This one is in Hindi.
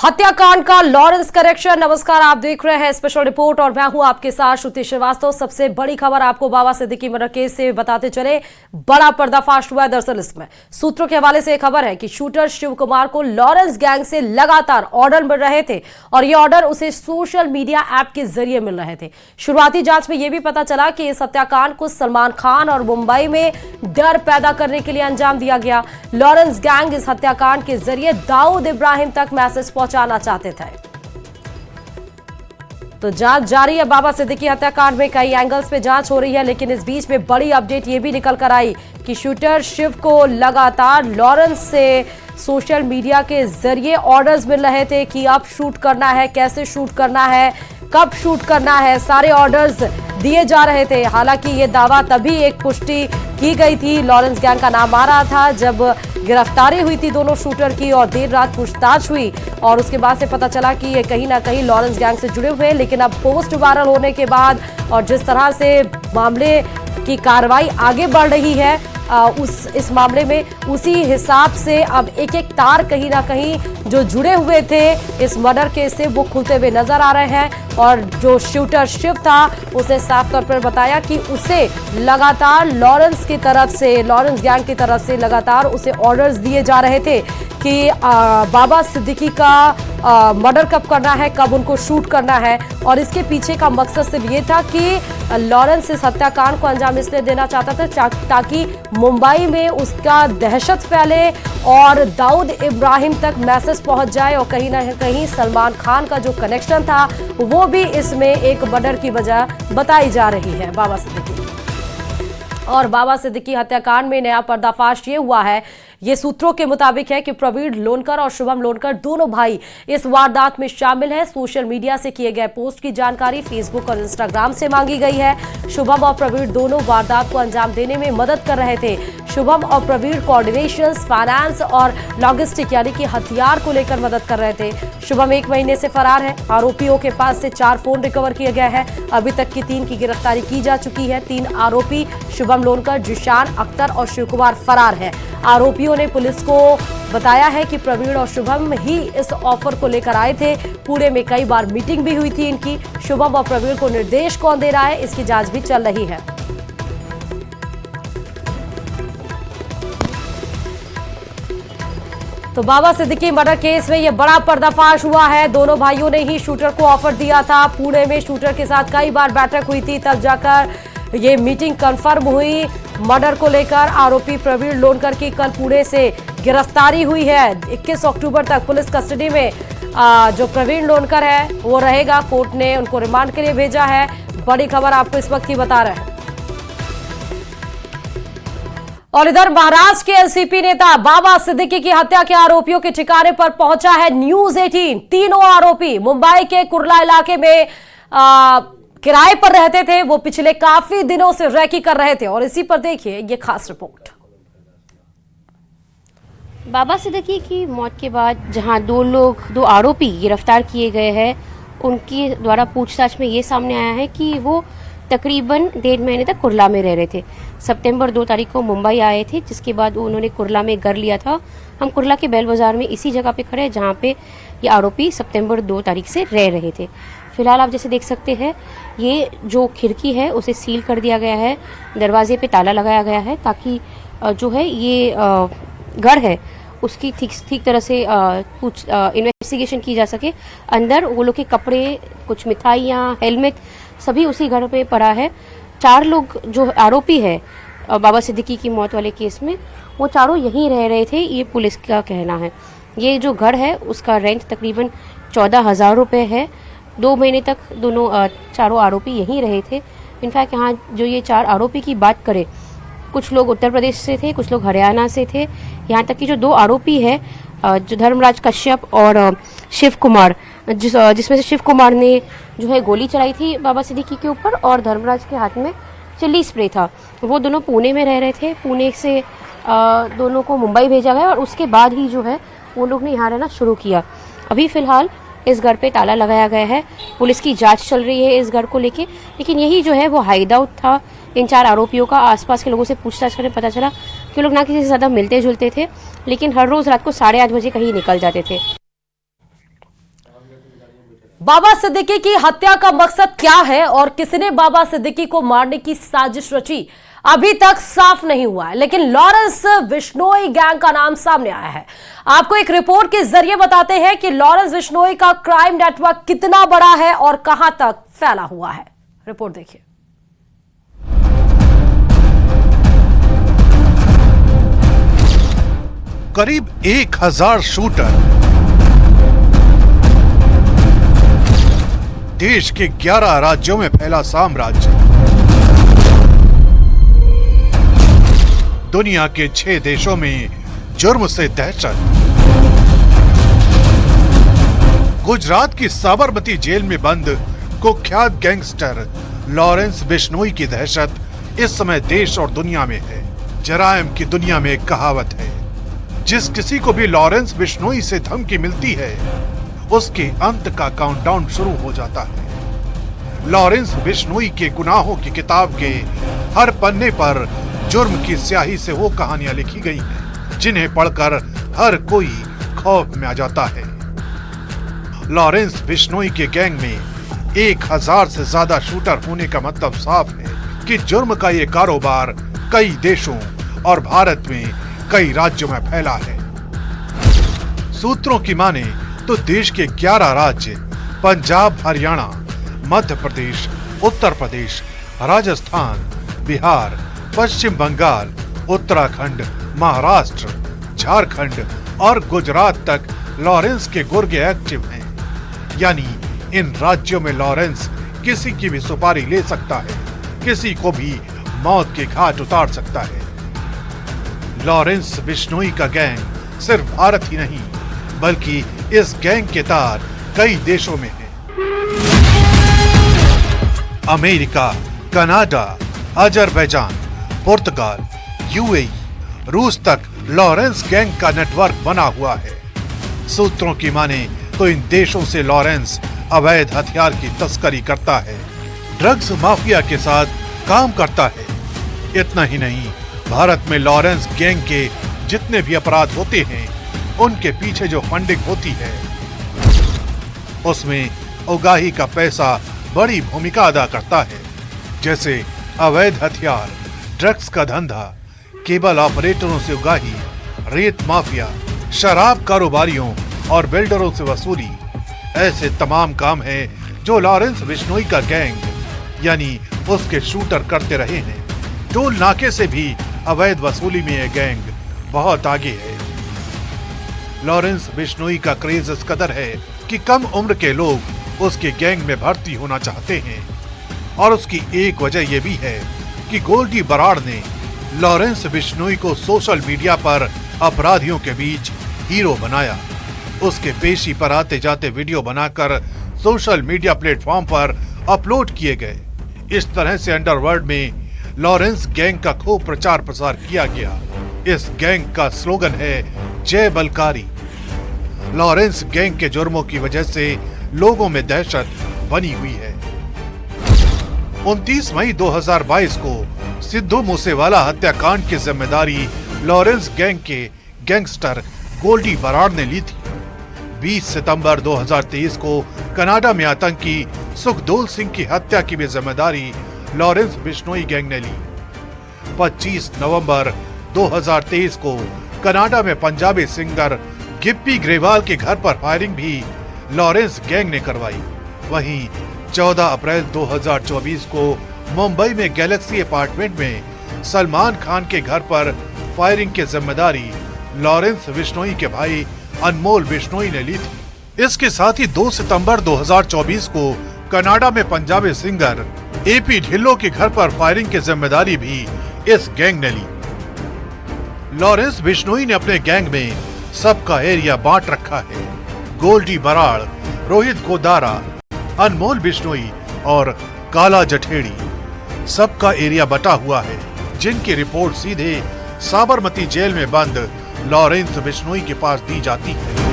हत्याकांड का लॉरेंस करेक्शन। नमस्कार, आप देख रहे हैं स्पेशल रिपोर्ट और मैं हूं आपके साथ श्रुति श्रीवास्तव। सबसे बड़ी खबर आपको बाबा सिद्दीकी मर्डर केस से बताते चले, बड़ा पर्दाफाश हुआ है। दरअसल इसमें सूत्रों के हवाले से एक खबर है कि शूटर शिव कुमार को लॉरेंस गैंग से लगातार ऑर्डर मिल रहे थे और ये ऑर्डर उसे सोशल मीडिया ऐप के जरिए मिल रहे थे। शुरुआती जांच में यह भी पता चला कि इस हत्याकांड को सलमान खान और मुंबई में डर पैदा करने के लिए अंजाम दिया गया। लॉरेंस गैंग इस हत्याकांड के जरिए दाऊद इब्राहिम तक मैसेज पहुंचाना चाहते थे। तो जांच जारी है। बाबा सिद्दीकी हत्याकांड में कई एंगल्स पे जांच हो रही है, लेकिन इस बीच में बड़ी अपडेट ये भी निकल कर आई कि शूटर शिव को लगातार लॉरेंस से सोशल मीडिया के जरिए ऑर्डर्स मिल रहे थे कि अब शूट करना है, कैसे शूट करना है, कब शूट करना है, सारे ऑर्डर्स दिए जा रहे थे। हालांकि ये दावा तभी एक पुष्टि की गई थी, लॉरेंस गैंग का नाम आ रहा था, जब गिरफ्तारी हुई थी दोनों शूटर की और देर रात पूछताछ हुई और उसके बाद से पता चला कि ये कहीं ना कहीं लॉरेंस गैंग से जुड़े हुए हैं। लेकिन अब पोस्ट वायरल होने के बाद और जिस तरह से मामले की कार्रवाई आगे बढ़ रही है इस मामले में, उसी हिसाब से अब एक एक तार कहीं ना कहीं जो जुड़े हुए थे इस मर्डर केस से वो खुलते हुए नजर आ रहे हैं। और जो शूटर शिव था उसने साफ तौर पर बताया कि उसे लगातार लॉरेंस की तरफ से, लॉरेंस गैंग की तरफ से लगातार उसे ऑर्डर्स दिए जा रहे थे कि बाबा सिद्दीकी का मर्डर कब करना है, कब उनको शूट करना है। और इसके पीछे का मकसद सिर्फ ये था कि लॉरेंस इस हत्याकांड को अंजाम इसलिए देना चाहता था ताकि मुंबई में उसका दहशत फैले और दाऊद इब्राहिम तक मैसेज पहुंच जाए और कहीं ना कहीं सलमान खान का जो कनेक्शन था वो भी इसमें एक मर्डर की वजह बताई जा रही है बाबा सिद्दीकी। और बाबा सिद्दीकी हत्याकांड में नया पर्दाफाश ये हुआ है, ये सूत्रों के मुताबिक है कि प्रवीण लोनकर और शुभम लोनकर दोनों भाई इस वारदात में शामिल हैं। सोशल मीडिया से किए गए पोस्ट की जानकारी फेसबुक और इंस्टाग्राम से मांगी गई है। शुभम और प्रवीण दोनों वारदात को अंजाम देने में मदद कर रहे थे। शुभम और प्रवीण कोऑर्डिनेशन, फाइनेंस और लॉजिस्टिक यानी कि हथियार को लेकर मदद कर रहे थे। शुभम 1 महीने से फरार है। आरोपियों के पास से 4 फोन रिकवर किए गए हैं। अभी तक की 3 की गिरफ्तारी की जा चुकी है। 3 आरोपी शुभम लोनकर, जिशान अख्तर और शिव कुमार फरार है। आरोपियों ने पुलिस को बताया है कि प्रवीण और शुभम ही इस ऑफर को लेकर आए थे। पुणे में कई बार मीटिंग भी हुई थी इनकी। शुभम और प्रवीण को निर्देश कौन दे रहा है, इसकी जांच भी चल रही है। तो बाबा सिद्दीकी मर्डर केस में यह बड़ा पर्दाफाश हुआ है। दोनों भाइयों ने ही शूटर को ऑफर दिया था। पुणे में शूटर के साथ कई बार बैठक हुई थी, तब जाकर ये मीटिंग कंफर्म हुई। मर्डर को लेकर आरोपी प्रवीण लोनकर की कल पुणे से गिरफ्तारी हुई है। 21 अक्टूबर तक पुलिस कस्टडी में जो प्रवीण लोनकर है वो रहेगा। कोर्ट ने उनको रिमांड के लिए भेजा है। बड़ी खबर आपको इस वक्त ही बता रहे हैं। और इधर महाराष्ट्र के एनसीपी नेता बाबा सिद्दीकी की हत्या के आरोपियों के ठिकाने पर पहुंचा है न्यूज 18। तीनों आरोपी मुंबई के कुर्ला इलाके में किराए पर रहते थे। वो पिछले काफी दिनों से रैकी कर रहे थे और इसी पर देखिए ये खास रिपोर्ट। बाबा सिद्दीकी की मौत के बाद जहां दो आरोपी गिरफ्तार किए गए हैं, उनकी द्वारा पूछताछ में ये सामने आया है कि वो तकरीबन 1.5 महीने तक कुर्ला में रह रहे थे। सितंबर 2 तारीख को मुंबई आए थे, जिसके बाद उन्होंने कुर्ला में घर लिया था। हम कुर्ला के बेल बाजार में इसी जगह पे खड़े हैं जहाँ पे ये आरोपी सितंबर 2 तारीख से रह रहे थे। फिलहाल आप जैसे देख सकते हैं, ये जो खिड़की है उसे सील कर दिया गया है, दरवाजे पे ताला लगाया गया है ताकि जो है ये घर है उसकी ठीक तरह से इन्वेस्टिगेशन की जा सके। अंदर वो लोग के कपड़े, कुछ मिठाइयाँ, हेलमेट सभी उसी घर पे पड़ा है। 4 लोग जो आरोपी है बाबा सिद्दीकी की मौत वाले केस में, वो चारों यहीं रह रहे थे, ये पुलिस का कहना है। ये जो घर है उसका रेंट तकरीबन 14,000 रुपये है। 2 महीने तक दोनों चारों आरोपी यहीं रहे थे। इनफैक्ट यहाँ जो ये 4 आरोपी की बात करें, कुछ लोग उत्तर प्रदेश से थे, कुछ लोग हरियाणा से थे। यहाँ तक कि जो 2 आरोपी है जो धर्मराज कश्यप और शिव कुमार, जिसमें से शिव कुमार ने जो है गोली चलाई थी बाबा सिद्दीकी के ऊपर और धर्मराज के हाथ में चिल्ली स्प्रे था। वो दोनों पुणे में रह रहे थे। पुणे से दोनों को मुंबई भेजा गया और उसके बाद ही जो है वो लोग ने यहाँ रहना शुरू किया। अभी फिलहाल इस घर पे ताला लगाया गया है। पुलिस की जांच चल रही है इस घर को लेके, लेकिन यही जो है वो हाइडआउट था इन 4 आरोपियों का। आसपास के लोगों से पूछताछ करने पता चला कि लोग ना किसी से ज़्यादा मिलते जुलते थे, लेकिन हर रोज़ रात को 8:30 बजे कहीं निकल जाते थे। बाबा सिद्दीकी की हत्या का मकसद क्या है और किसने बाबा सिद्दीकी को मारने की साजिश रची, अभी तक साफ नहीं हुआ है। लेकिन लॉरेंस बिश्नोई गैंग का नाम सामने आया है। आपको एक रिपोर्ट के जरिए बताते हैं कि लॉरेंस बिश्नोई का क्राइम नेटवर्क कितना बड़ा है और कहां तक फैला हुआ है। रिपोर्ट देखिए। करीब 1000 शूटर देश के 11 राज्यों में फैला साम्राज्य, दुनिया के 6 देशों में जुर्म से दहशत, गुजरात की साबरमती जेल में बंद कुख्यात गैंगस्टर लॉरेंस बिश्नोई की दहशत इस समय देश और दुनिया में है। जराइम की दुनिया में एक कहावत है, जिस किसी को भी लॉरेंस बिश्नोई से धमकी मिलती है उसके अंत का काउंटडाउन शुरू हो जाता है। लॉरेंस बिश्नोई के गुनाहों की किताब के हर पन्ने पर जुर्म की स्याही से वो कहानियां लिखी गई हैं, जिन्हें पढ़कर हर कोई खौफ में आ जाता है। लॉरेंस बिश्नोई के गैंग में 1000 से ज्यादा शूटर होने का मतलब साफ है कि जुर्म का ये कारोबार कई देशों और भारत में कई राज्यों में फैला है। सूत्रों की माने तो देश के 11 राज्य पंजाब, हरियाणा, मध्य प्रदेश, उत्तर प्रदेश, राजस्थान, बिहार, पश्चिम बंगाल, उत्तराखंड, महाराष्ट्र, झारखंड और गुजरात तक लॉरेंस के गुर्गे एक्टिव हैं। यानी इन राज्यों में लॉरेंस किसी की भी सुपारी ले सकता है, किसी को भी मौत के घाट उतार सकता है। लॉरेंस बिश्नोई का गैंग सिर्फ भारत ही नहीं बल्कि इस गैंग के तार कई देशों में हैं। अमेरिका, कनाडा, अजरबैजान, पुर्तगाल, यूएई, रूस तक लॉरेंस गैंग का नेटवर्क बना हुआ है। सूत्रों की माने तो इन देशों से लॉरेंस अवैध हथियार की तस्करी करता है, ड्रग्स माफिया के साथ काम करता है। इतना ही नहीं, भारत में लॉरेंस गैंग के जितने भी अपराध होते हैं उनके पीछे जो फंडिंग होती है उसमें उगाही का पैसा बड़ी भूमिका अदा करता है। जैसे अवैध हथियार, ड्रग्स का धंधा, केबल ऑपरेटरों से उगाही, रेत माफिया, शराब कारोबारियों और बिल्डरों से वसूली। ऐसे तमाम काम हैं जो लॉरेंस बिश्नोई का गैंग यानी उसके शूटर करते रहे हैं। टोल नाके से भी अवैध वसूली में यह गैंग बहुत आगे है। लॉरेंस बिश्नोई का क्रेज इस कदर है कि कम उम्र के लोग उसके गैंग में भर्ती होना चाहते हैं और उसकी एक वजह यह भी है कि गोल्डी बराड़ ने लॉरेंस बिश्नोई को सोशल मीडिया पर अपराधियों के बीच हीरो बनाया। उसके पेशी पर आते जाते वीडियो बनाकर सोशल मीडिया प्लेटफॉर्म पर अपलोड किए गए। इस तरह से अंडरवर्ल्ड में लॉरेंस गैंग का खूब प्रचार प्रसार किया गया। इस गैंग का स्लोगन है जय बलकारी। लॉरेंस गैंग के जुर्मों की वजह से लोगों में दहशत बनी हुई है। 29 मई 2022 को सिद्धू मूसेवाला हत्याकांड की जिम्मेदारी लॉरेंस गैंग के गैंगस्टर गोल्डी बराड़ ने ली थी। 20 सितंबर 2023 को कनाडा में आतंकी सुखदोल सिंह की हत्या की भी जिम्मेदारी लॉरेंस बिश्नोई गैंग ने ली। 25 नवंबर 2023 को कनाडा में पंजाबी सिंगर गिप्पी ग्रेवाल के घर पर फायरिंग भी लॉरेंस गैंग ने करवाई। वहीं 14 अप्रैल 2024 को मुंबई में गैलेक्सी अपार्टमेंट में सलमान खान के घर पर फायरिंग की जिम्मेदारी लॉरेंस बिश्नोई के भाई अनमोल बिश्नोई ने ली थी। इसके साथ ही 2 सितंबर 2024 को कनाडा में पंजाबी सिंगर एपी ढिल्लो के घर पर फायरिंग की जिम्मेदारी भी इस गैंग ने ली। लॉरेंस बिश्नोई ने अपने गैंग में सबका एरिया बांट रखा है। गोल्डी बराड़, रोहित गोदारा, अनमोल बिश्नोई और काला जठेड़ी, सबका एरिया बटा हुआ है, जिनकी रिपोर्ट सीधे साबरमती जेल में बंद लॉरेंस बिश्नोई के पास दी जाती है।